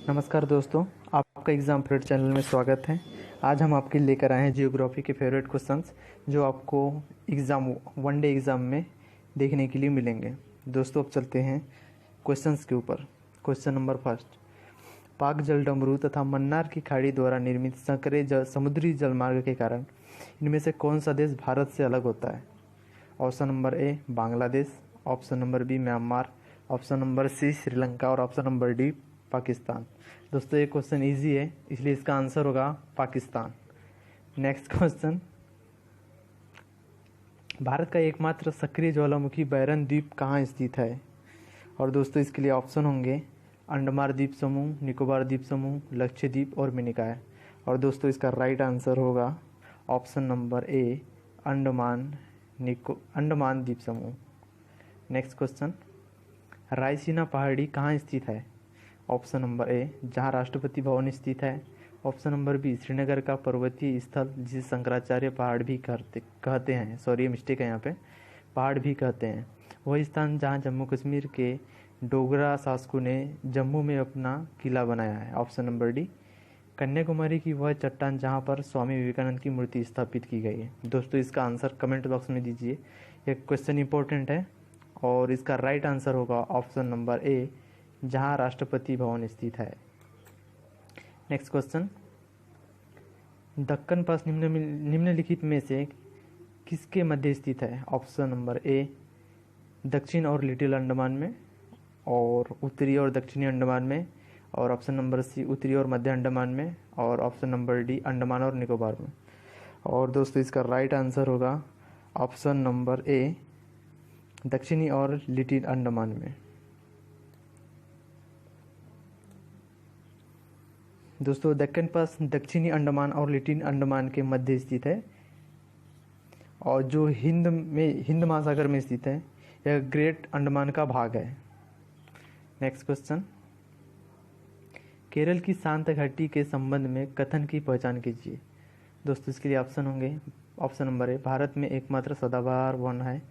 नमस्कार दोस्तों, आपका एग्ज़ाम फेवरेट चैनल में स्वागत है। आज हम आपके लेकर आए हैं जियोग्राफी के फेवरेट क्वेश्चंस जो आपको वनडे एग्ज़ाम में देखने के लिए मिलेंगे। दोस्तों अब चलते हैं क्वेश्चंस के ऊपर। क्वेश्चन नंबर फर्स्ट, पाक जलडमरू तथा मन्नार की खाड़ी द्वारा निर्मित संकरे समुद्री जलमार्ग के कारण इनमें से कौन सा देश भारत से अलग होता है? Option number A Bangladesh, option number B Myanmar, option number C Sri Lanka और ऑप्शन नंबर डी पाकिस्तान। दोस्तों ये क्वेश्चन इजी है, इसलिए इसका आंसर होगा पाकिस्तान। नेक्स्ट क्वेश्चन, भारत का एकमात्र सक्रिय ज्वालामुखी बैरन द्वीप कहाँ स्थित है? और दोस्तों इसके लिए ऑप्शन होंगे अंडमान द्वीप समूह, निकोबार द्वीप समूह, लक्षद्वीप और मिनिकॉय। और दोस्तों इसका राइट आंसर होगा ऑप्शन नंबर ए अंडमान द्वीप समूह। नेक्स्ट क्वेश्चन, रायसीना पहाड़ी कहाँ स्थित है? ऑप्शन नंबर ए जहाँ राष्ट्रपति भवन स्थित है, ऑप्शन नंबर बी श्रीनगर का पर्वतीय स्थल जिसे शंकराचार्य पहाड़ भी कहते हैं, सॉरी मिस्टेक है यहाँ पे, पहाड़ भी कहते हैं, वही स्थान जहाँ जम्मू कश्मीर के डोगरा शासकों ने जम्मू में अपना किला बनाया है, ऑप्शन नंबर डी कन्याकुमारी की वह चट्टान जहाँ पर स्वामी विवेकानंद की मूर्ति स्थापित की गई है। दोस्तों इसका आंसर कमेंट बॉक्स में दीजिए, यह क्वेश्चन इंपॉर्टेंट है और इसका राइट आंसर होगा ऑप्शन नंबर ए जहाँ राष्ट्रपति भवन स्थित है। नेक्स्ट क्वेश्चन, दक्कन पास निम्नलिखित में से किसके मध्य स्थित है? ऑप्शन नंबर ए दक्षिण और लिटिल अंडमान में, और उत्तरी और दक्षिणी अंडमान में, और ऑप्शन नंबर सी उत्तरी और मध्य अंडमान में, और ऑप्शन नंबर डी अंडमान और निकोबार में। और दोस्तों इसका राइट आंसर होगा ऑप्शन नंबर ए दक्षिणी और लिटिल अंडमान में। दोस्तों दक्कन पास दक्षिणी अंडमान और लिटिल अंडमान के मध्य स्थित है और जो हिंद महासागर में स्थित है, यह ग्रेट अंडमान का भाग है। नेक्स्ट क्वेश्चन, केरल की शांत घाटी के संबंध में कथन की पहचान कीजिए। दोस्तों इसके लिए ऑप्शन होंगे, ऑप्शन नंबर ए भारत में एकमात्र सदाबहार वन है,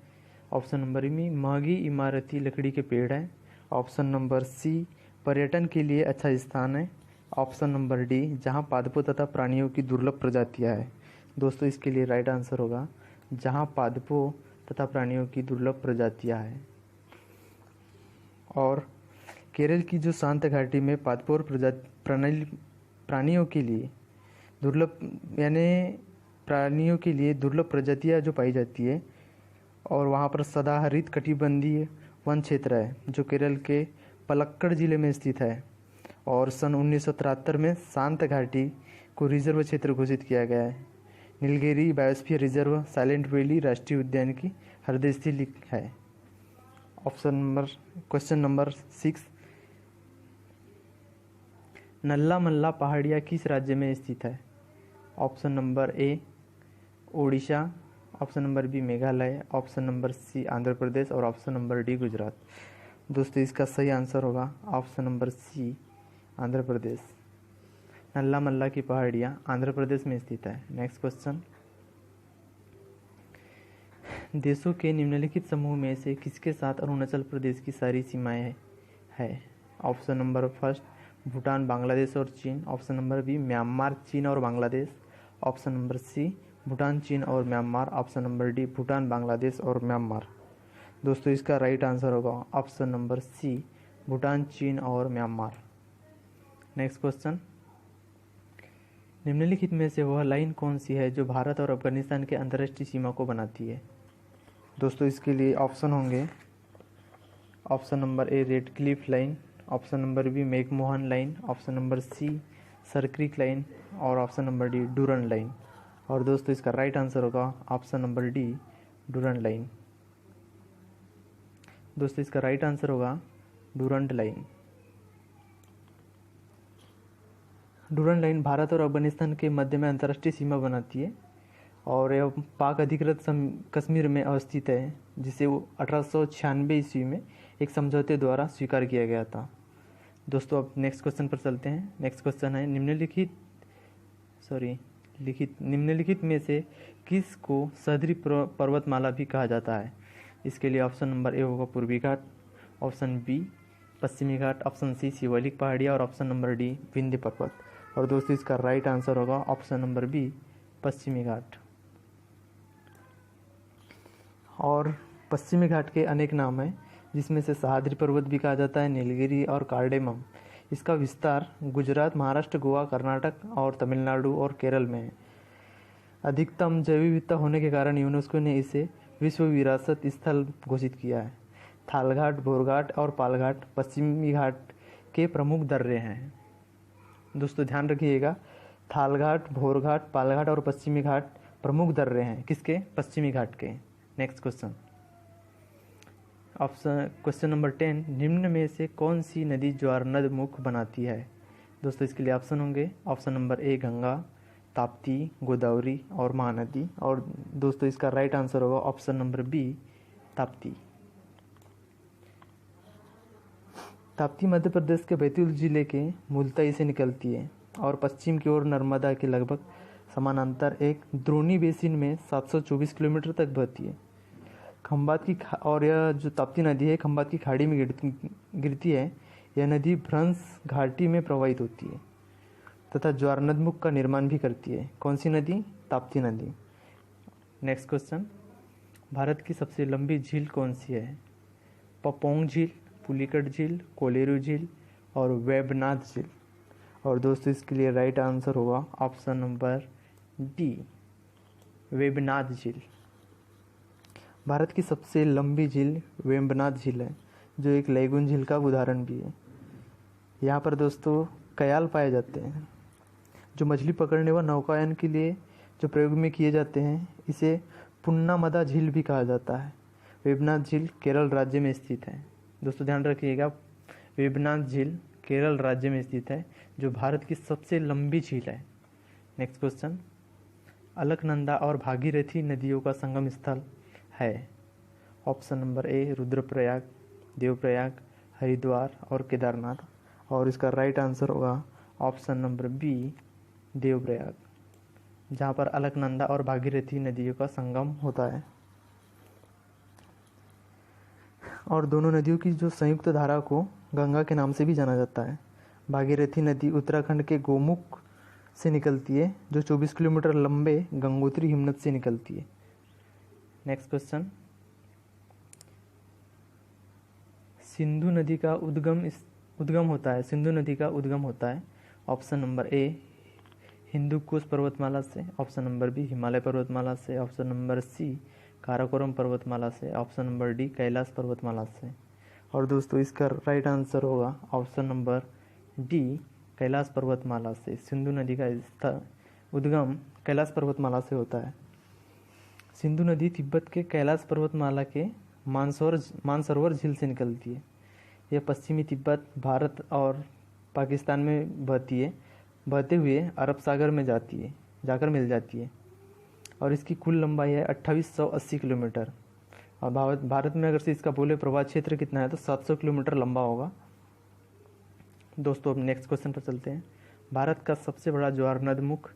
ऑप्शन नंबर बी महंगी इमारती लकड़ी के पेड़ है, ऑप्शन नंबर सी पर्यटन के लिए अच्छा स्थान है, ऑप्शन नंबर डी जहां पादपों तथा प्राणियों की दुर्लभ प्रजातियां है। दोस्तों इसके लिए राइट आंसर होगा जहां पादपों तथा प्राणियों की दुर्लभ प्रजातियां है। और केरल की जो शांत घाटी में पादपों और प्राणियों के लिए दुर्लभ प्रजातियां जो पाई जाती है, और वहाँ पर सदाहरित कटिबंधीय वन क्षेत्र है जो केरल के पलक्कड़ जिले में स्थित है, और सन 1973 में शांत घाटी को रिजर्व क्षेत्र घोषित किया गया है। Nilgiri biosphere reserve silent valley राष्ट्रीय उद्यान की हृदय स्थित है। क्वेश्चन नंबर 6, नल्ला मल्ला पहाड़ियाँ किस राज्य में स्थित है? Option number A Odisha, option number B Meghalaya, option number C Andhra Pradesh और ऑप्शन नंबर डी गुजरात। दोस्तों इसका सही आंसर होगा ऑप्शन नंबर सी आंध्र प्रदेश। नल्ला मल्ला की पहाड़ियाँ आंध्र प्रदेश में स्थित है। नेक्स्ट क्वेश्चन, देशों के निम्नलिखित समूह में से किसके साथ अरुणाचल प्रदेश की सारी सीमाएं है? Option number first Bhutan, Bangladesh और चीन, ऑप्शन नंबर बी म्यांमार, चीन और Bangladesh, option number C Bhutan, चीन और Myanmar, option number D Bhutan, Bangladesh और म्यांमार। दोस्तों इसका राइट आंसर होगा ऑप्शन नंबर सी भूटान, चीन और म्यांमार। नेक्स्ट क्वेश्चन, निम्नलिखित में से वह लाइन कौन सी है जो भारत और अफगानिस्तान के अंतर्राष्ट्रीय सीमा को बनाती है? दोस्तों इसके लिए ऑप्शन होंगे, option number A Radcliffe line, option number B McMahon line, option number C Sir Creek line और option number D Durand line. और दोस्तों इसका राइट आंसर होगा option number D Durand line. दोस्तों इसका राइट आंसर होगा Durand line. Durand line Bharat और अफगानिस्तान के मध्य में अंतर्राष्ट्रीय सीमा बनाती है और यह पाक अधिकृत कश्मीर में अवस्थित है, जिसे 1896 ईस्वी में एक समझौते द्वारा स्वीकार किया गया था। दोस्तों अब नेक्स्ट क्वेश्चन पर चलते हैं। नेक्स्ट क्वेश्चन है निम्नलिखित में से किस को सह्याद्री पर्वतमाला भी कहा जाता है? इसके लिए ऑप्शन नंबर ए होगा पूर्वी घाट, ऑप्शन बी पश्चिमी घाट, ऑप्शन सी शिवालिक पहाड़ियाँ और ऑप्शन नंबर डी विंध्य पर्वत। और दोस्तों इसका राइट आंसर होगा ऑप्शन नंबर बी पश्चिमी घाट। और पश्चिमी घाट के अनेक नाम हैं, जिसमें से सह्याद्री पर्वत भी कहा जाता है, नीलगिरी और कार्डेमम। इसका विस्तार गुजरात, महाराष्ट्र, गोवा, कर्नाटक और तमिलनाडु और केरल में है। अधिकतम जैव विविधता होने के कारण यूनेस्को ने इसे विश्व विरासत स्थल घोषित किया है। थालघाट, भोरघाट और पालघाट पश्चिमी घाट के प्रमुख दर्रे हैं। दोस्तों ध्यान रखिएगा, थालघाट, भोरघाट, पालघाट और पश्चिमी घाट प्रमुख दर्रे हैं किसके? पश्चिमी घाट के। नेक्स्ट क्वेश्चन, क्वेश्चन नंबर 10, निम्न में से कौन सी नदी ज्वारनद मुख बनाती है? दोस्तों इसके लिए ऑप्शन होंगे, option number A Ganga, Tapti, Godavari और महानदी। और दोस्तों इसका राइट आंसर होगा option number B Tapti. Tapti Madhya Pradesh के बैतूल जिले के मुल्ताई से निकलती है और पश्चिम की ओर नर्मदा के लगभग समानांतर एक द्रोणी बेसिन में 724 किलोमीटर तक बहती है। खंबात की और यह जो ताप्ती नदी है खंबात की खाड़ी में गिरती है। यह नदी भ्रंश घाटी में प्रवाहित होती है तथा ज्वारनदमुख का निर्माण भी करती है। कौन सी नदी? ताप्ती नदी। नेक्स्ट क्वेश्चन, भारत की सबसे लंबी झील कौन सी है? पपोंग झील, पुलिकट झील, कोलेरू झील और वेबनाथ झील। और दोस्तों इसके लिए राइट आंसर होगा ऑप्शन नंबर डी वेबनाथ झील। भारत की सबसे लंबी झील वेम्बनाथ झील है, जो एक लैगून झील का उदाहरण भी है। यहाँ पर दोस्तों कयाल पाए जाते हैं, जो मछली पकड़ने व नौकायन के लिए जो प्रयोग में किए जाते हैं। इसे पुन्नामदा झील भी कहा जाता है। वेबनाथ झील केरल राज्य में स्थित है। दोस्तों ध्यान रखिएगा, वेबनाथ झील केरल राज्य में स्थित है, जो भारत की सबसे लंबी झील है। नेक्स्ट क्वेश्चन, अलकनंदा और भागीरथी नदियों का संगम स्थल है। ऑप्शन नंबर ए रुद्रप्रयाग, देवप्रयाग, हरिद्वार और केदारनाथ। और इसका राइट आंसर होगा ऑप्शन नंबर बी देवप्रयाग, जहाँ पर अलकनंदा और भागीरथी नदियों का संगम होता है। और दोनों नदियों की जो संयुक्त धारा को गंगा के नाम से भी जाना जाता है। भागीरथी नदी उत्तराखंड के गोमुख से निकलती है, जो 24 किलोमीटर लंबे गंगोत्री हिमनद से निकलती है। नेक्स्ट क्वेश्चन, सिंधु नदी का उद्गम होता है। सिंधु नदी का उद्गम होता है ऑप्शन नंबर ए हिंदू कुश पर्वतमाला से, ऑप्शन नंबर बी हिमालय पर्वतमाला से, ऑप्शन नंबर सी काराकोरम पर्वतमाला से, ऑप्शन नंबर डी कैलाश पर्वतमाला से। और दोस्तों इसका राइट आंसर होगा ऑप्शन नंबर डी कैलाश पर्वतमाला से। सिंधु नदी का उद्गम कैलाश पर्वतमाला से होता है। सिंधु नदी तिब्बत के कैलाश पर्वतमाला के मानसरोवर झील से निकलती है। यह पश्चिमी तिब्बत, भारत और पाकिस्तान में बहती है, बहते हुए अरब सागर में जाकर मिल जाती है। और इसकी कुल लंबाई है 2880 किलोमीटर। और भारत में अगर से इसका बोले प्रवाह क्षेत्र कितना है तो 700 किलोमीटर लंबा होगा। दोस्तों अब नेक्स्ट क्वेश्चन पर चलते हैं। भारत का सबसे बड़ा ज्वारनद मुख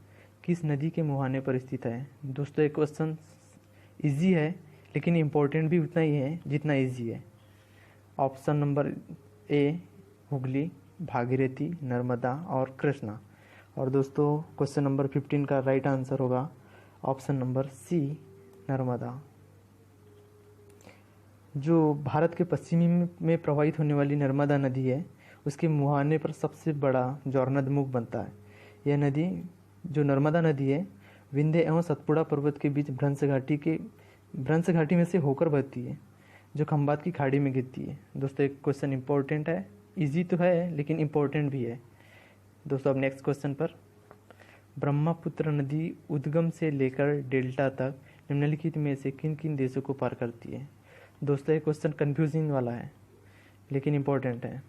किस नदी के मुहाने पर स्थित है? दोस्तों एक क्वेश्चन इजी है, लेकिन इम्पोर्टेंट भी उतना ही है जितना इजी है। ऑप्शन नंबर ए हुगली, भागीरथी, नर्मदा और कृष्णा। और दोस्तों क्वेश्चन नंबर 15 का राइट आंसर होगा ऑप्शन नंबर सी नर्मदा। जो भारत के पश्चिमी में प्रवाहित होने वाली नर्मदा नदी है, उसके मुहाने पर सबसे बड़ा ज्वारनद मुख बनता है। यह नदी जो नर्मदा नदी है विंध्य एवं सतपुड़ा पर्वत के बीच भ्रंश घाटी में से होकर बहती है, जो खंबात की खाड़ी में गिरती है। दोस्तों एक क्वेश्चन इंपॉर्टेंट है, इजी तो है लेकिन इम्पोर्टेंट भी है। दोस्तों अब नेक्स्ट क्वेश्चन पर, ब्रह्मपुत्र नदी उद्गम से लेकर डेल्टा तक निम्नलिखित में से किन किन देशों को पार करती है? दोस्तों ये क्वेश्चन कंफ्यूजिंग वाला है लेकिन इम्पोर्टेंट है।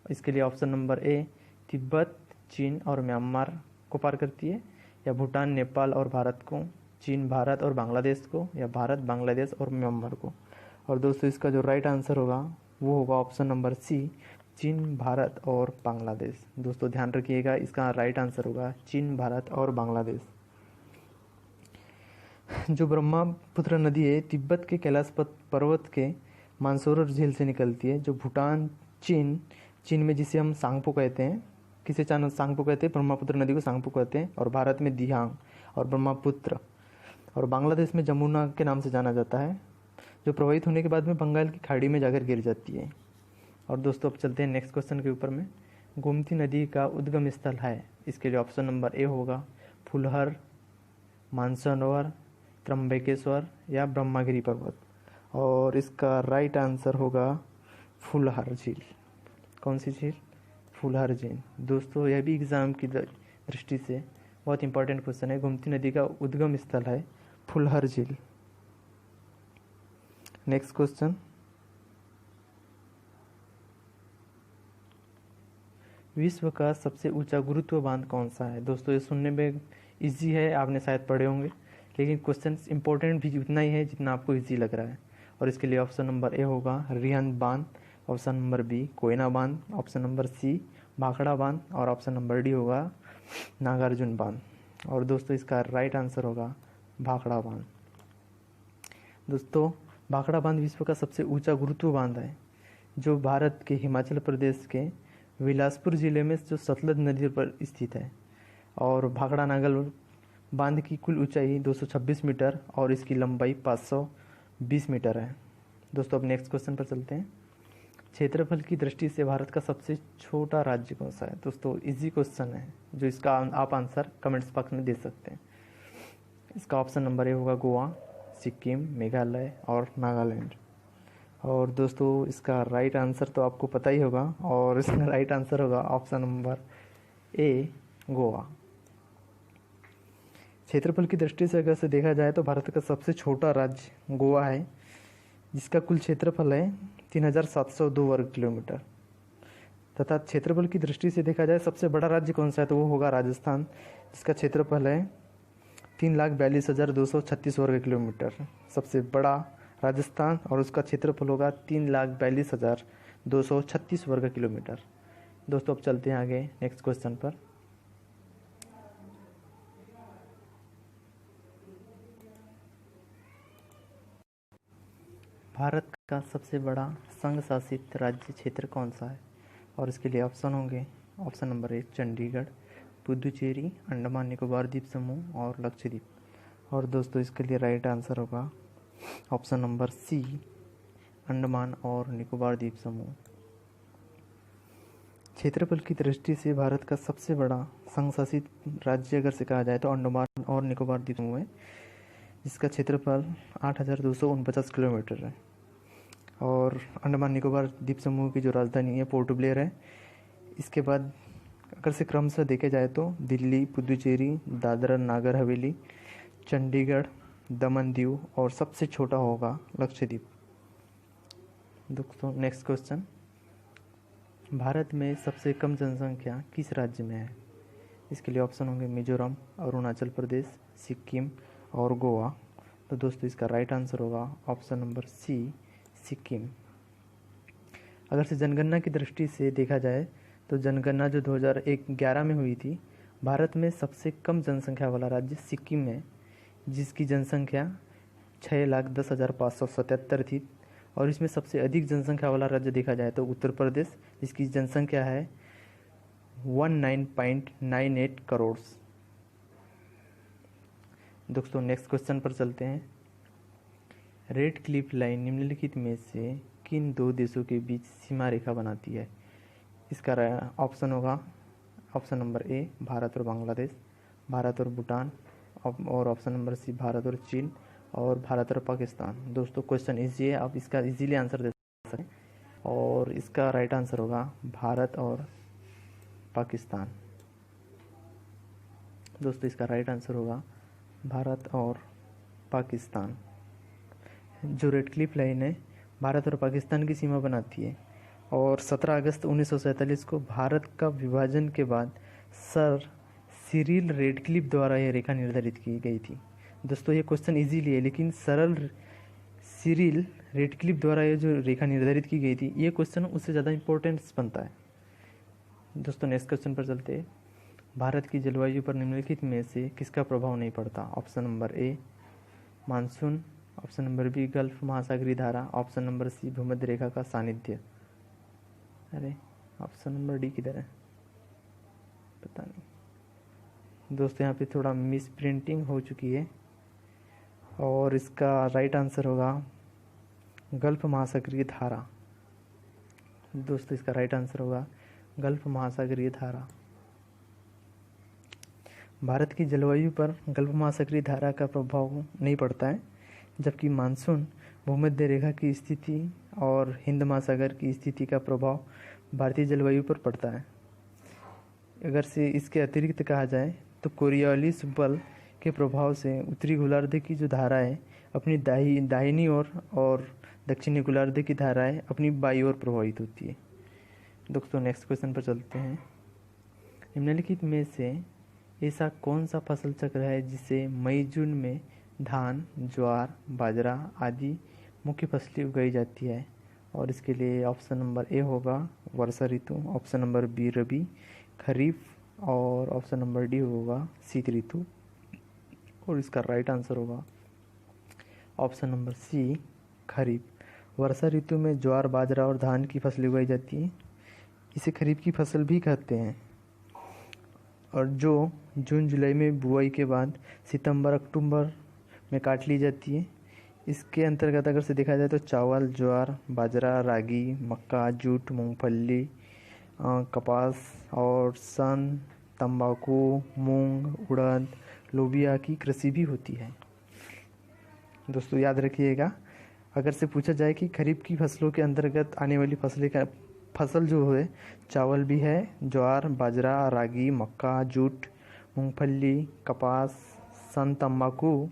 इसके लिए ऑप्शन नंबर ए तिब्बत, चीन और म्यांमार को पार करती है, या भूटान, नेपाल और भारत को, चीन, भारत और बांग्लादेश को, या भारत, बांग्लादेश और म्यांमार को। और दोस्तों इसका जो राइट आंसर होगा वो होगा ऑप्शन नंबर सी चीन, भारत और बांग्लादेश। दोस्तों ध्यान रखिएगा, इसका राइट आंसर होगा चीन, भारत और बांग्लादेश। जो ब्रह्मपुत्र नदी है तिब्बत के कैलाश पर्वत के मानसरोवर झील से निकलती है, जो भूटान, चीन, चीन में जिसे हम सांगपो कहते हैं, किसे सांगपो कहते हैं, ब्रह्मपुत्र नदी को सांगपो कहते हैं। और भारत में दिहांग और ब्रह्मपुत्र। और बांग्लादेश में जमुना के नाम से जाना जाता है, जो प्रवाहित होने के बाद में बंगाल की खाड़ी में जाकर गिर जाती है। और दोस्तों अब चलते हैं नेक्स्ट क्वेश्चन के ऊपर में। गोमती नदी का उद्गम स्थल है, इसके लिए ऑप्शन नंबर ए होगा फुलहर, मानसरोवर, त्र्यंबकेश्वर या ब्रह्मगिरी पर्वत। और इसका राइट आंसर होगा फुलहर झील। कौन सी झील? फुलहर झील। दोस्तों यह भी एग्ज़ाम की दृष्टि से बहुत इंपॉर्टेंट क्वेश्चन है। गोमती नदी का उद्गम स्थल है फुलहर झील। नेक्स्ट क्वेश्चन, विश्व का सबसे ऊंचा गुरुत्व बांध कौन सा है? दोस्तों ये सुनने में इजी है, आपने शायद पढ़े होंगे, लेकिन क्वेश्चन इंपॉर्टेंट भी उतना ही है जितना आपको इजी लग रहा है। और इसके लिए ऑप्शन नंबर ए होगा रिहंद बांध, ऑप्शन नंबर बी कोयना बांध, ऑप्शन नंबर सी भाखड़ा बांध और ऑप्शन नंबर डी होगा नागार्जुन बांध। और दोस्तों इसका राइट आंसर होगा भाखड़ा बांध। दोस्तों भाखड़ा बांध विश्व का सबसे ऊंचा गुरुत्व बांध है, जो भारत के हिमाचल प्रदेश के बिलासपुर जिले में जो सतलज नदी पर स्थित है। और भाखड़ा नागल बांध की कुल ऊंचाई 226 मीटर और इसकी लंबाई 520 मीटर है। दोस्तों अब नेक्स्ट क्वेश्चन पर चलते हैं। क्षेत्रफल की दृष्टि से भारत का सबसे छोटा राज्य कौन सा है? दोस्तों इजी क्वेश्चन है, जो इसका आप आंसर कमेंट्स बॉक्स में दे सकते हैं। इसका ऑप्शन नंबर ए होगा गोवा, सिक्किम, मेघालय और नागालैंड। और दोस्तों इसका राइट आंसर तो आपको पता ही होगा, और इसका राइट आंसर होगा ऑप्शन नंबर ए गोवा। क्षेत्रफल की दृष्टि से अगर से देखा जाए तो भारत का सबसे छोटा राज्य गोवा है, जिसका कुल क्षेत्रफल है 3702 वर्ग किलोमीटर। तथा क्षेत्रफल की दृष्टि से देखा जाए सबसे बड़ा राज्य कौन सा है, तो वो होगा राजस्थान, जिसका क्षेत्रफल है 3,42,236 वर्ग किलोमीटर। सबसे बड़ा राजस्थान, और उसका क्षेत्रफल होगा 3,42,236 वर्ग किलोमीटर। दोस्तों अब चलते हैं आगे नेक्स्ट क्वेश्चन पर। भारत का सबसे बड़ा संघ शासित राज्य क्षेत्र कौन सा है? और इसके लिए ऑप्शन होंगे ऑप्शन नंबर ए चंडीगढ़, पुदुचेरी, अंडमान निकोबार द्वीप समूह और लक्षद्वीप। और दोस्तों इसके लिए राइट आंसर होगा ऑप्शन नंबर सी अंडमान और निकोबार द्वीप समूह। क्षेत्रफल की दृष्टि से भारत का सबसे बड़ा संघ शासित राज्य अगर से कहा जाए तो अंडमान और निकोबार द्वीप समूह है, जिसका क्षेत्रफल 8,249 किलोमीटर है। और अंडमान निकोबार द्वीप समूह की जो राजधानी है पोर्ट ब्लेयर है। इसके बाद अगर से क्रम से देखे जाए तो दिल्ली, पुदुचेरी, दादरा नागर हवेली, चंडीगढ़, दमन दीव और सबसे छोटा होगा लक्षद्वीप। दोस्तों नेक्स्ट क्वेश्चन, भारत में सबसे कम जनसंख्या किस राज्य में है? इसके लिए ऑप्शन होंगे मिजोरम, अरुणाचल प्रदेश, सिक्किम और गोवा। तो दोस्तों इसका राइट आंसर होगा ऑप्शन नंबर सी सिक्किम। अगर से जनगणना की दृष्टि से देखा जाए तो जनगणना जो 2011 में हुई थी, भारत में सबसे कम जनसंख्या वाला राज्य सिक्किम है, जिसकी जनसंख्या 6,10,577 थी। और इसमें सबसे अधिक जनसंख्या वाला राज्य देखा जाए तो उत्तर प्रदेश, जिसकी जनसंख्या है 19.98 करोड़। दोस्तों नेक्स्ट क्वेश्चन पर चलते हैं। रेड क्लिफ लाइन निम्नलिखित में से किन दो देशों के बीच सीमा रेखा बनाती है? इसका ऑप्शन होगा ऑप्शन नंबर ए भारत और बांग्लादेश, भारत और भूटान, और ऑप्शन नंबर सी भारत और चीन, और भारत और पाकिस्तान। दोस्तों क्वेश्चन इजी है, आप इसका इजीली आंसर दे सकते हैं। और इसका राइट आंसर होगा भारत और पाकिस्तान। दोस्तों इसका राइट आंसर होगा भारत और पाकिस्तान। जो रेड क्लिफ लाइन है भारत और पाकिस्तान की सीमा बनाती है, और 17 अगस्त 1947 को भारत का विभाजन के बाद सर सिरिल रेडक्लिफ द्वारा यह रेखा निर्धारित की गई थी। दोस्तों ये क्वेश्चन इजीली है, लेकिन सिरिल रेडक्लिफ द्वारा ये जो रेखा निर्धारित की गई थी, ये क्वेश्चन उससे ज़्यादा इंपॉर्टेंस बनता है। दोस्तों नेक्स्ट क्वेश्चन पर चलते हैं। भारत की जलवायु पर निम्नलिखित में से किसका प्रभाव नहीं पड़ता? Option number A monsoon, option number B gulf महासागरीय धारा, ऑप्शन नंबर सी भूमध्य रेखा का सानिध्य। अरे ऑप्शन नंबर डी किधर है, पता नहीं दोस्तों, यहाँ पे थोड़ा मिस प्रिंटिंग हो चुकी है और इसका राइट आंसर होगा गल्फ महासागरीय धारा। दोस्तों इसका राइट आंसर होगा गल्फ महासागरीय धारा। भारत की जलवायु पर गल्फ महासागरीय धारा का प्रभाव नहीं पड़ता है, जबकि मानसून, भूमध्य रेखा की स्थिति और हिंद महासागर की स्थिति का प्रभाव भारतीय जलवायु पर पड़ता है। अगर से इसके अतिरिक्त कहा जाए तो कोरियोलिस बल के प्रभाव से उत्तरी गोलार्ध की जो धारा है अपनी दाहिनी ओर और दक्षिणी गोलार्ध की धाराएं अपनी बाईं ओर प्रभावित होती है। दोस्तों नेक्स्ट क्वेश्चन पर चलते हैं। निम्नलिखित में से ऐसा कौन सा फसल चक्र है जिससे मई जून में धान, ज्वार, बाजरा आदि मुख्य फसलें उगाई जाती है? और इसके लिए ऑप्शन नंबर ए होगा वर्षा ऋतु, ऑप्शन नंबर बी रबी, खरीफ और ऑप्शन नंबर डी होगा शीत ऋतु। और इसका राइट आंसर होगा ऑप्शन नंबर सी खरीफ। वर्षा ऋतु में ज्वार, बाजरा और धान की फसलें उगाई जाती हैं। इसे खरीफ की फसल भी कहते हैं और जो जून जुलाई में बुआई के बाद सितंबर अक्टूबर में काट ली जाती है। इसके अंतर्गत अगर से देखा जाए तो चावल, ज्वार, बाजरा, रागी, मक्का, जूट, मूंगफली, कपास और सन, तंबाकू, मूंग, उड़द, लोबिया की कृषि भी होती है। दोस्तों याद रखिएगा, अगर से पूछा जाए कि खरीफ की फसलों के अंतर्गत आने वाली फसल जो है चावल भी है, ज्वार, बाजरा, रागी, मक्का, जूट, मूंगफली, कपास, सन, तंबाकू।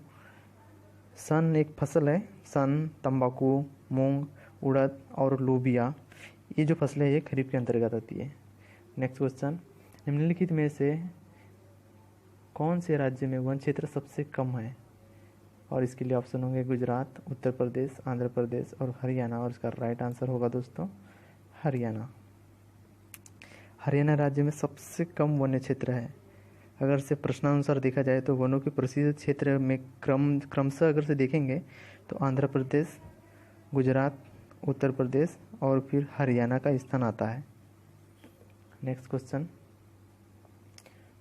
सन एक फसल है, सन, तंबाकू, मूंग, उड़द और लोबिया, ये जो फसलें हैं ये खरीफ के अंतर्गत आती है। नेक्स्ट क्वेश्चन, निम्नलिखित में से कौन से राज्य में वन क्षेत्र सबसे कम है? और इसके लिए ऑप्शन होंगे गुजरात, उत्तर प्रदेश, आंध्र प्रदेश और हरियाणा। और इसका राइट आंसर होगा दोस्तों हरियाणा। हरियाणा राज्य में सबसे कम वन्य क्षेत्र है। अगर से प्रश्नानुसार देखा जाए तो वनों के प्रसिद्ध क्षेत्र में क्रमशः अगर से देखेंगे तो आंध्र प्रदेश, गुजरात, उत्तर प्रदेश और फिर हरियाणा का स्थान आता है। नेक्स्ट क्वेश्चन,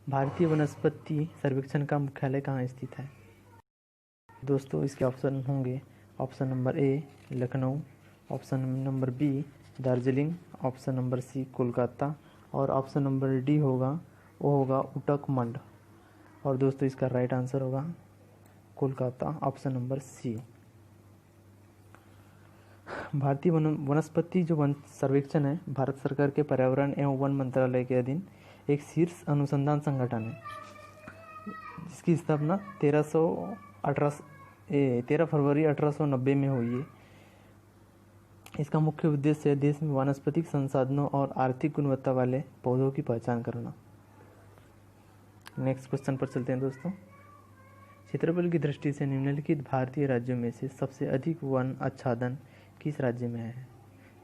भारतीय वनस्पति सर्वेक्षण का मुख्यालय कहाँ स्थित है? दोस्तों इसके ऑप्शन होंगे option number A Lucknow, option number B Darjeeling, option number C Kolkata और ऑप्शन नंबर डी होगा उटकमंड। और दोस्तों इसका राइट आंसर होगा कोलकाता, ऑप्शन नंबर सी। भारतीय वनस्पति जो वन सर्वेक्षण है भारत सरकार के पर्यावरण एवं वन मंत्रालय के अधीन एक शीर्ष अनुसंधान संगठन है, जिसकी स्थापना 13 फरवरी 1890 में हुई है। इसका मुख्य उद्देश्य है देश में वानस्पतिक संसाधनों और आर्थिक गुणवत्ता वाले पौधों की पहचान करना। नेक्स्ट क्वेश्चन पर चलते हैं दोस्तों। क्षेत्रफल की दृष्टि से निम्नलिखित भारतीय राज्यों में से सबसे अधिक वन आच्छादन किस राज्य में है?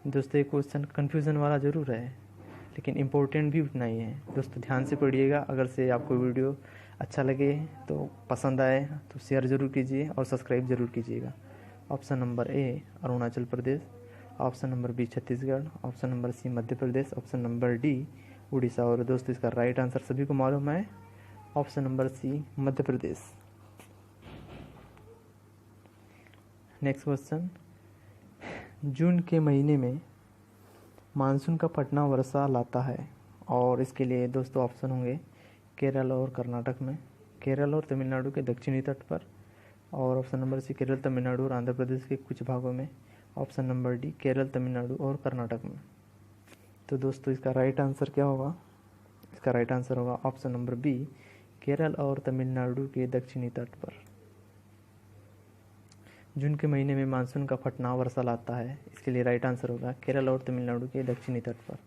दोस्तों ये क्वेश्चन कन्फ्यूज़न वाला ज़रूर है, लेकिन इम्पोर्टेंट भी उतना ही है। दोस्तों ध्यान से पढ़िएगा। अगर से आपको वीडियो अच्छा लगे तो पसंद आए तो शेयर ज़रूर कीजिए और सब्सक्राइब ज़रूर कीजिएगा। Option number A Arunachal Pradesh, option number B Chhattisgarh, option number C Madhya Pradesh, option number D Orissa. और दोस्तों इसका राइट आंसर सभी को मालूम है, option number C Madhya Pradesh. Next question, जून के महीने में मानसून का पटना वर्षा लाता है। और इसके लिए दोस्तों ऑप्शन होंगे केरल और कर्नाटक में, केरल और तमिलनाडु के दक्षिणी तट पर, और option number C Kerala, Tamil Nadu और आंध्र प्रदेश के कुछ भागों में, option number D Kerala, Tamil Nadu और कर्नाटक में। तो दोस्तों इसका राइट आंसर क्या होगा? इसका राइट आंसर होगा ऑप्शन नंबर बी केरल और तमिलनाडु के दक्षिणी तट पर। जून के महीने में मानसून का फटना वर्षा लाता है, इसके लिए राइट आंसर होगा केरल और तमिलनाडु के दक्षिणी तट पर।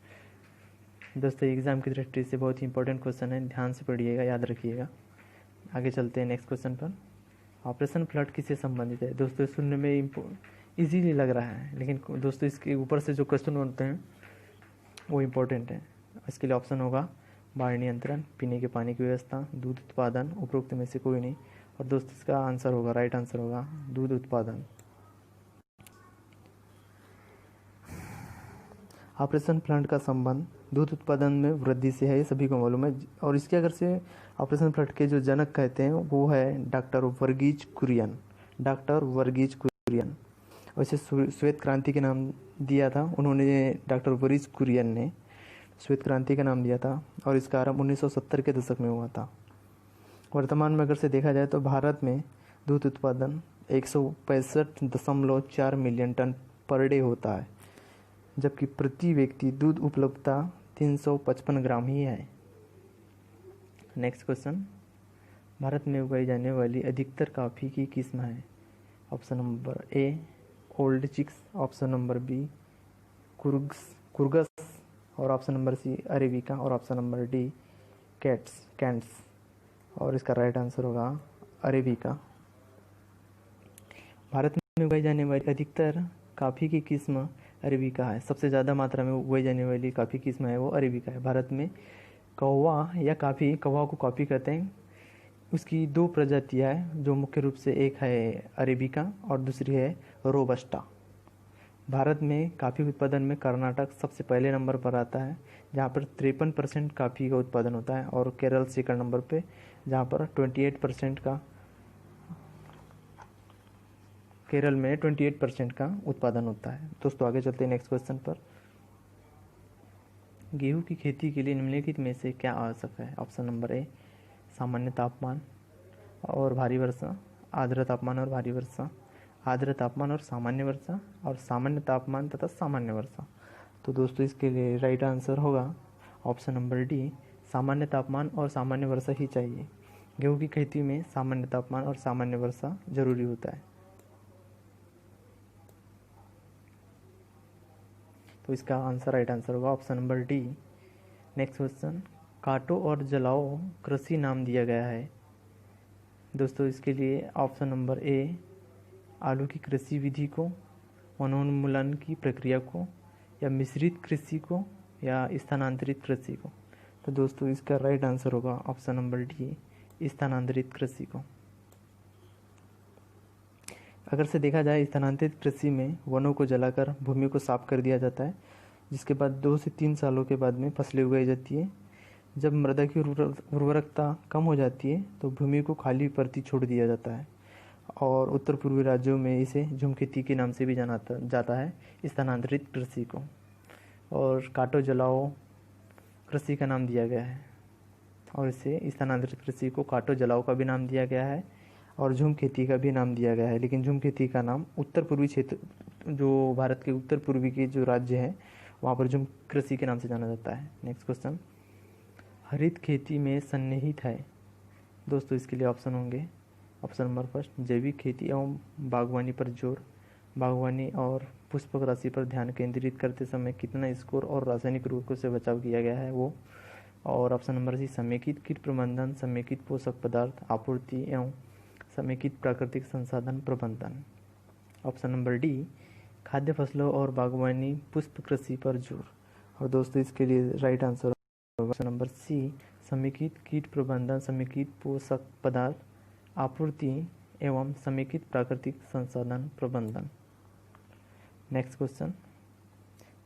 दोस्तों एग्जाम की दृष्टि से बहुत ही इंपॉर्टेंट क्वेश्चन है, ध्यान से पढ़िएगा, याद रखिएगा। आगे चलते हैं नेक्स्ट क्वेश्चन पर। ऑपरेशन फ्लड किससे संबंधित है? दोस्तों सुनने में इजीली लग रहा है, लेकिन दोस्तों इसके ऊपर से जो क्वेश्चन बनते हैं वो इम्पोर्टेंट है। इसके लिए ऑप्शन होगा बाढ़ नियंत्रण, पीने के पानी की व्यवस्था, दूध उत्पादन, उपरोक्त में से कोई नहीं। और दोस्तों इसका आंसर होगा, राइट आंसर होगा दूध उत्पादन। ऑपरेशन फ्लड का संबंध दूध उत्पादन में वृद्धि से है, ये सभी को मालूम है। और इसके अगर से ऑपरेशन फ्लड के जो जनक कहते हैं वो है डॉक्टर वर्गीज कुरियन, डॉक्टर वर्गीज कुरियन। वैसे श्वेत क्रांति के नाम दिया था उन्होंने, डॉक्टर वर्गीज कुरियन ने श्वेत क्रांति का नाम दिया था और इसका आरंभ 1970 के दशक में हुआ था। वर्तमान में अगर से देखा जाए तो भारत में दूध उत्पादन 165.4 मिलियन टन पर डे होता है, जबकि प्रति व्यक्ति दूध उपलब्धता 355 ग्राम ही है। नेक्स्ट क्वेश्चन, भारत में उगाई जाने वाली अधिकतर कॉफ़ी की किस्म है। Option number A old chicks, option number B Coorgs और ऑप्शन नंबर सी अरेबिका और ऑप्शन नंबर डी कैंट्स और इसका राइट आंसर होगा अरेबिका। भारत में उगाई जाने वाली अधिकतर कॉफ़ी की किस्म अरेबिका है। सबसे ज़्यादा मात्रा में उगाई जाने वाली कॉफ़ी किस्म है वो अरेबिका है। भारत में कौवा या कौवा को कॉफ़ी कहते हैं, उसकी 2 प्रजातियाँ हैं जो मुख्य रूप से एक है अरेबिका और दूसरी है रोबस्टा। भारत में कॉफ़ी उत्पादन में कर्नाटक सबसे पहले नंबर पर आता है जहाँ पर 53% कॉफ़ी का उत्पादन होता है और केरल सेकंड नंबर पे जहाँ पर 28% का, केरल में 28% का उत्पादन होता है। दोस्तों आगे चलते हैं नेक्स्ट क्वेश्चन पर। गेहूं की खेती के लिए निम्नलिखित में से क्या आवश्यक है। ऑप्शन नंबर ए सामान्य तापमान और भारी वर्षा, आर्द्र तापमान और भारी वर्षा, आर्द्र तापमान और सामान्य वर्षा, और सामान्य तापमान तथा सामान्य वर्षा। तो दोस्तों इसके लिए राइट आंसर होगा ऑप्शन नंबर डी सामान्य तापमान और सामान्य वर्षा ही चाहिए। गेहूं की खेती में सामान्य तापमान और सामान्य वर्षा जरूरी होता है। तो इसका आंसर राइट आंसर होगा option number D. Next question, काटो और जलाओ कृषि नाम दिया गया है। दोस्तों इसके लिए ऑप्शन नंबर ए आलू की कृषि विधि को, वनोन्मूलन की प्रक्रिया को, या मिश्रित कृषि को, या स्थानांतरित कृषि को। तो दोस्तों इसका राइट आंसर होगा ऑप्शन नंबर डी स्थानांतरित कृषि को। अगर से देखा जाए स्थानांतरित कृषि में वनों को जलाकर भूमि को साफ कर दिया जाता है, जिसके बाद 2 से 3 सालों के बाद में फसलें उगाई जाती है। जब मृदा की उर्वरकता कम हो जाती है तो भूमि को खाली परती छोड़ दिया जाता है और उत्तर पूर्वी राज्यों में इसे झूम खेती के नाम से भी जाना जाता है, स्थानांतरित कृषि को। और काटो जलाओ कृषि का नाम दिया गया है और इसे स्थानांतरित कृषि को काटो जलाओ का भी नाम दिया गया है और झूम खेती का भी नाम दिया गया है। लेकिन झूम खेती का नाम उत्तर पूर्वी क्षेत्र, जो भारत के उत्तर पूर्वी के जो राज्य हैं वहाँ पर झूम कृषि के नाम से जाना जाता है। नेक्स्ट क्वेश्चन, हरित खेती में सन्निहित है। दोस्तों इसके लिए ऑप्शन होंगे, ऑप्शन नंबर फर्स्ट जैविक खेती एवं बागवानी पर जोर, बागवानी और पुष्पक राशि पर ध्यान केंद्रित करते समय कितना स्कोर और रासायनिक उर्वरकों से बचाव किया गया है वो, और ऑप्शन नंबर सी समेकित कीट प्रबंधन, समेकित पोषक पदार्थ आपूर्ति एवं समेकित प्राकृतिक संसाधन प्रबंधन। ऑप्शन नंबर डी खाद्य फसलों और बागवानी पुष्प कृषि पर जोर। और दोस्तों इसके लिए राइट आंसर होगा ऑप्शन नंबर सी समेकित कीट प्रबंधन, समेकित पोषक पदार्थ आपूर्ति एवं समेकित प्राकृतिक संसाधन प्रबंधन। नेक्स्ट क्वेश्चन,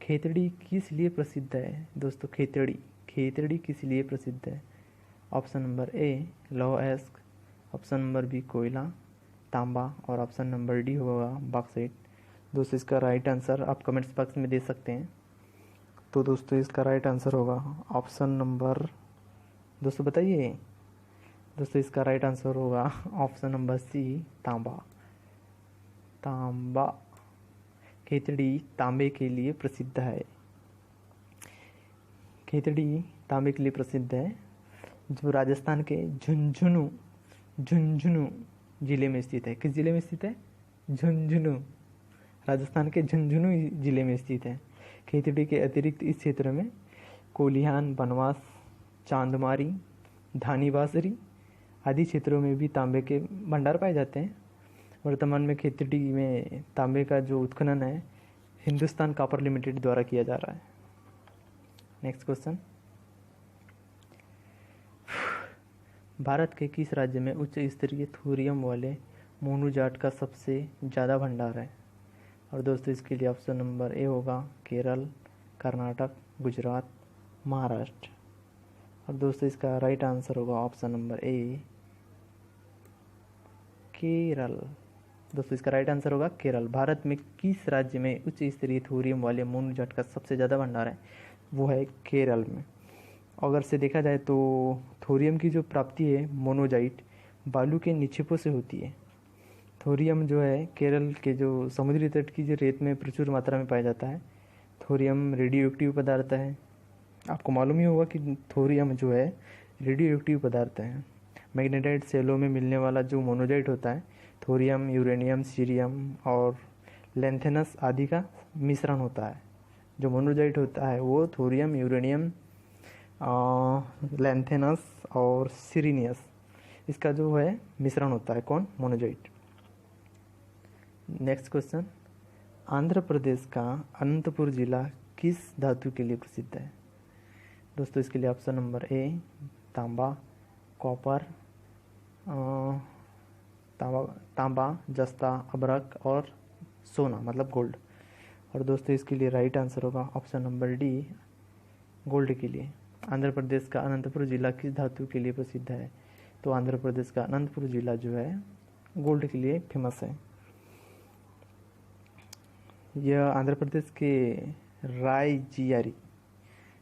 खेतड़ी किस लिए प्रसिद्ध है। दोस्तों खेतड़ी किस लिए प्रसिद्ध है। ऑप्शन नंबर ए लौह अयस्क, ऑप्शन नंबर बी कोयला, तांबा, और ऑप्शन नंबर डी होगा बॉक्साइट। दोस्तों इसका राइट आंसर आप कमेंट्स बॉक्स में दे सकते हैं। तो दोस्तों इसका राइट आंसर होगा ऑप्शन नंबर, दोस्तों बताइए। दोस्तों इसका राइट आंसर होगा ऑप्शन नंबर सी तांबा। खेतड़ी तांबे के लिए प्रसिद्ध है। खेतड़ी तांबे के लिए प्रसिद्ध है, जो राजस्थान के झुंझुनू जिले में स्थित है। किस जिले में स्थित है। झुंझुनू, राजस्थान के झुंझुनू जिले में स्थित है। खेतड़ी के अतिरिक्त इस क्षेत्र में कोलिहान, बनवास, चांदमारी, धानी बासरी आदि क्षेत्रों में भी तांबे के भंडार पाए जाते हैं। वर्तमान में खेतड़ी में तांबे का जो उत्खनन है हिंदुस्तान कॉपर लिमिटेड द्वारा किया जा रहा है। नेक्स्ट क्वेश्चन, भारत के किस राज्य में उच्च स्तरीय थोरियम वाले मोनोजाट का सबसे ज़्यादा भंडार है। और दोस्तों इसके लिए ऑप्शन नंबर ए होगा केरल, कर्नाटक, गुजरात, महाराष्ट्र। और दोस्तों इसका राइट आंसर होगा ऑप्शन नंबर ए, केरल। दोस्तों इसका राइट आंसर होगा केरल। भारत में किस राज्य में उच्च स्तरीय थोरियम वाले मोनोजाइट का सबसे ज़्यादा भंडार है? वो है केरल में। अगर से देखा जाए तो थोरियम की जो प्राप्ति है मोनोजाइट बालू के निक्षेपों से होती है। थोरियम जो है केरल के जो समुद्री तट की जो रेत में प्रचुर मात्रा में पाया जाता है। थोरियम रेडियो एक्टिव पदार्थ है। आपको मालूम ही होगा कि थोरियम जो है रेडियो एक्टिव पदार्थ है। मैग्नेटाइट सेलों में मिलने वाला जो मोनोजाइट होता है थोरियम, यूरेनियम, सीरियम और लेंथेनस आदि का मिश्रण होता है। जो मोनोजाइट होता है वो थोरियम, यूरेनियम, लेंथेनस और सीरिनियस इसका जो है मिश्रण होता है। कौन? Monazite. Next question, Andhra Pradesh का अनंतपुर जिला किस धातु के लिए प्रसिद्ध है? दोस्तों इसके लिए ऑप्शन नंबर ए, तांबा, कॉपर, तांबा, जस्ता, अभ्रक और सोना मतलब गोल्ड। और दोस्तों इसके लिए राइट आंसर होगा ऑप्शन नंबर डी, गोल्ड के लिए। आंध्र प्रदेश का अनंतपुर जिला किस धातु के लिए प्रसिद्ध है? तो आंध्र प्रदेश का अनंतपुर जिला जो है गोल्ड के लिए फेमस है। यह आंध्र प्रदेश के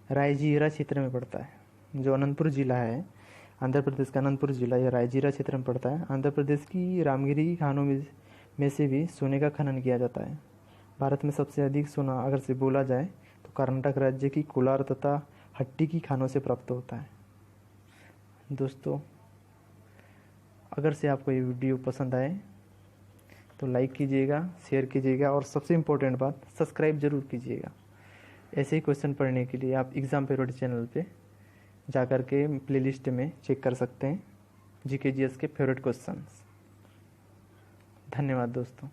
रायजीरा क्षेत्र में पड़ता है। जो अनंतपुर जिला है आंध्र प्रदेश का अनंतपुर जिला, यह रायजीरा क्षेत्र में पड़ता है। आंध्र प्रदेश की रामगिरी खानों में से भी सोने का खनन किया जाता है। भारत में सबसे अधिक सोना अगर से बोला जाए तो कर्नाटक राज्य की कोलार तथा हट्टी की खानों से प्राप्त होता है। दोस्तों अगर से आपको ये वीडियो पसंद आए तो लाइक कीजिएगा, शेयर कीजिएगा और सबसे इम्पोर्टेंट बात सब्सक्राइब ज़रूर कीजिएगा। ऐसे ही क्वेश्चन पढ़ने के लिए आप एग्ज़ाम फेवरेट चैनल पे जाकर के प्लेलिस्ट में चेक कर सकते हैं जीके जीएस के फेवरेट क्वेश्चंस। धन्यवाद दोस्तों।